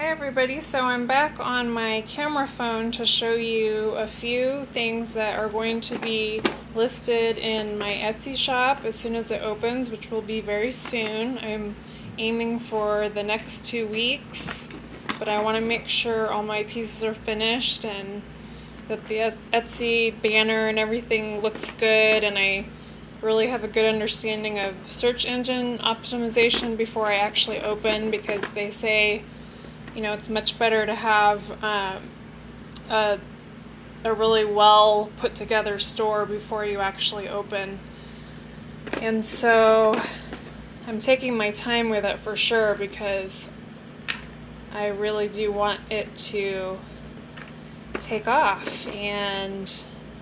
everybody, so I'm back on my camera phone to show you a few things that are going to be listed in my Etsy shop as soon as it opens, which will be very soon. I'm aiming for the next 2 weeks, but I want to make sure all my pieces are finished and that the Etsy banner and everything looks good, and I really have a good understanding of search engine optimization before I actually open, because they say, you know, it's much better to have a really well put together store before you actually open. And so I'm taking my time with it for sure, because I really do want it to take off. And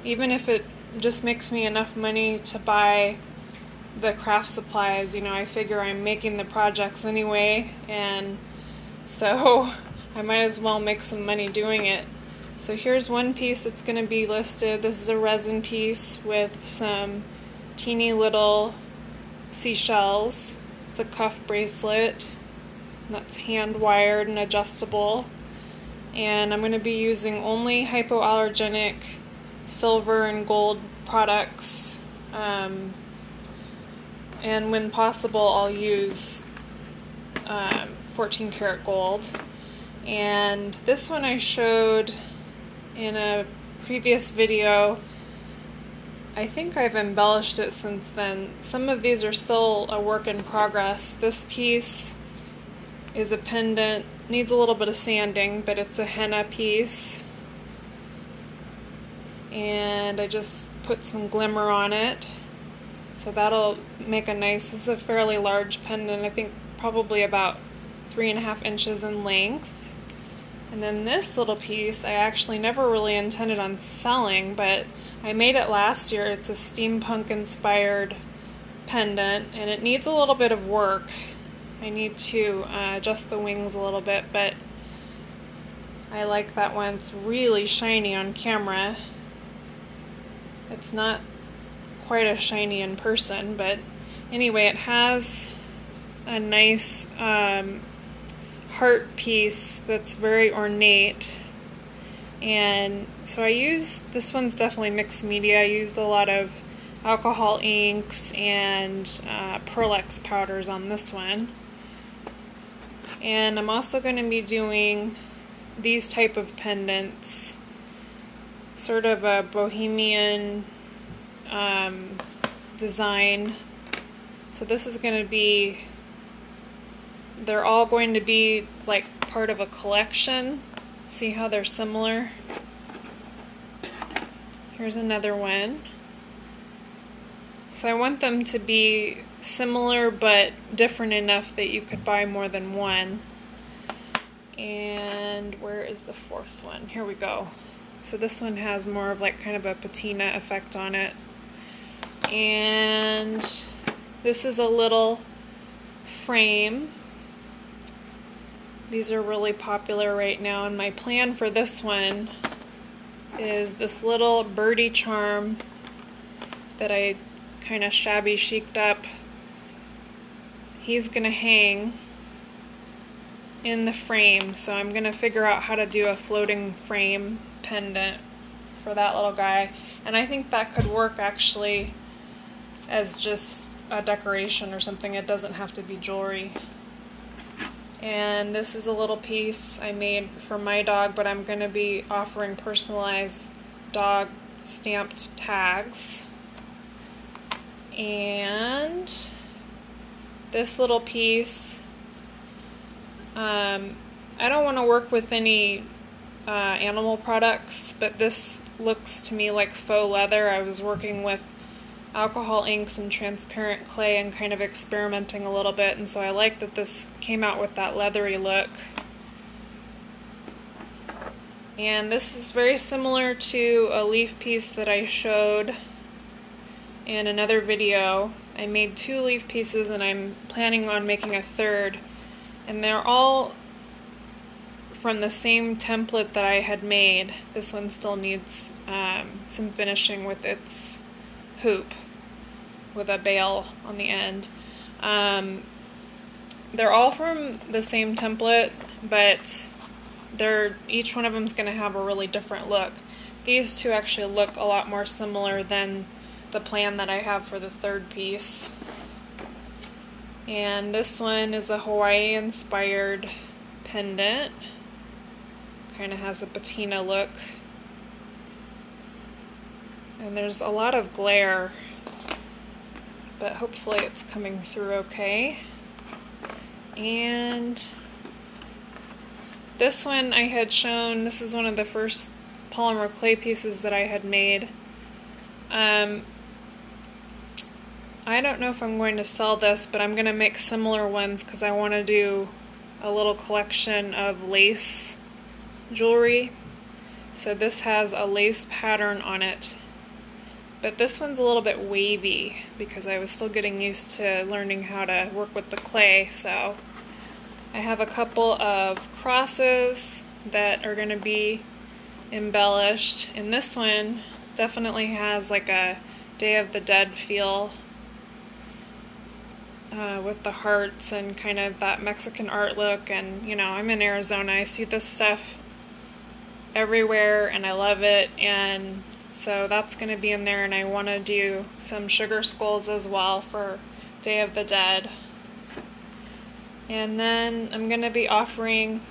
even if it just makes me enough money to buy the craft supplies, you know, I figure I'm making the projects anyway, and so I might as well make some money doing it. So here's one piece that's going to be listed. This is a resin piece with some teeny little seashells. It's a cuff bracelet that's hand wired and adjustable. And I'm going to be using only hypoallergenic silver and gold products. And when possible, I'll use 14 karat gold. And this one I showed in a previous video. I think I've embellished it since then. Some of these are still a work in progress. This piece is a pendant, needs a little bit of sanding, but it's a henna piece. And I just put some glimmer on it. So that'll make a nice, this is a fairly large pendant, I think probably about 3.5 inches in length. And then this little piece I actually never really intended on selling, but I made it last year. It's a steampunk inspired pendant, and it needs a little bit of work. I need to adjust the wings a little bit, but I like that one. It's really shiny on camera. It's not quite as shiny in person, but anyway, it has a nice heart piece that's very ornate. And so I used, this one's definitely mixed media. I used a lot of alcohol inks and Pearlex powders on this one. And I'm also going to be doing these type of pendants, sort of a bohemian design. So this is going to be, they're all going to be like part of a collection. See how they're similar? Here's another one. So I want them to be similar but different enough that you could buy more than one. And where is the fourth one? Here we go. So this one has more of like kind of a patina effect on it. And this is a little frame. These are really popular right now, and my plan for this one is this little birdie charm that I kind of shabby chic'd up. He's gonna hang in the frame, so I'm gonna figure out how to do a floating frame pendant for that little guy. And I think that could work actually as just a decoration or something. It doesn't have to be jewelry. And this is a little piece I made for my dog, but I'm going to be offering personalized dog stamped tags. And this little piece, I don't want to work with any animal products, but this looks to me like faux leather. I was working with alcohol inks and transparent clay and kind of experimenting a little bit, and so I like that this came out with that leathery look. And this is very similar to a leaf piece that I showed in another video. I made 2 leaf pieces and I'm planning on making a third, and they're all from the same template that I had made. This one still needs some finishing with its hoop with a bail on the end. They're all from the same template, but each one of them is going to have a really different look. These two actually look a lot more similar than the plan that I have for the third piece. And this one is the Hawaii inspired pendant. Kind of has a patina look. And there's a lot of glare, but hopefully it's coming through okay. And this one I had shown, this is one of the first polymer clay pieces that I had made. I don't know if I'm going to sell this, but I'm going to make similar ones because I want to do a little collection of lace jewelry. So this has a lace pattern on it, but this one's a little bit wavy because I was still getting used to learning how to work with the clay. So I have a couple of crosses that are going to be embellished, and this one definitely has like a Day of the Dead feel with the hearts and kind of that Mexican art look. And you know, I'm in Arizona, I see this stuff everywhere and I love it, and so that's going to be in there. And I want to do some sugar skulls as well for Day of the Dead. And then I'm going to be offering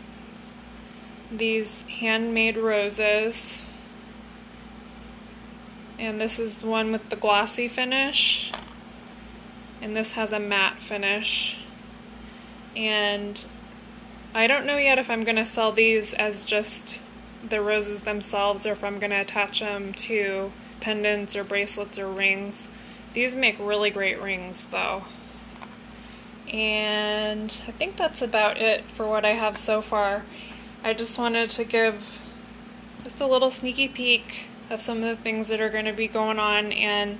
these handmade roses, and this is the one with the glossy finish, and this has a matte finish. And I don't know yet if I'm going to sell these as just the roses themselves or if I'm going to attach them to pendants or bracelets or rings. These make really great rings though. And I think that's about it for what I have so far. I just wanted to give just a little sneaky peek of some of the things that are going to be going on, and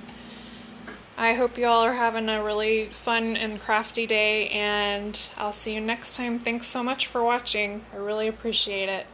I hope you all are having a really fun and crafty day, and I'll see you next time. Thanks so much for watching. I really appreciate it.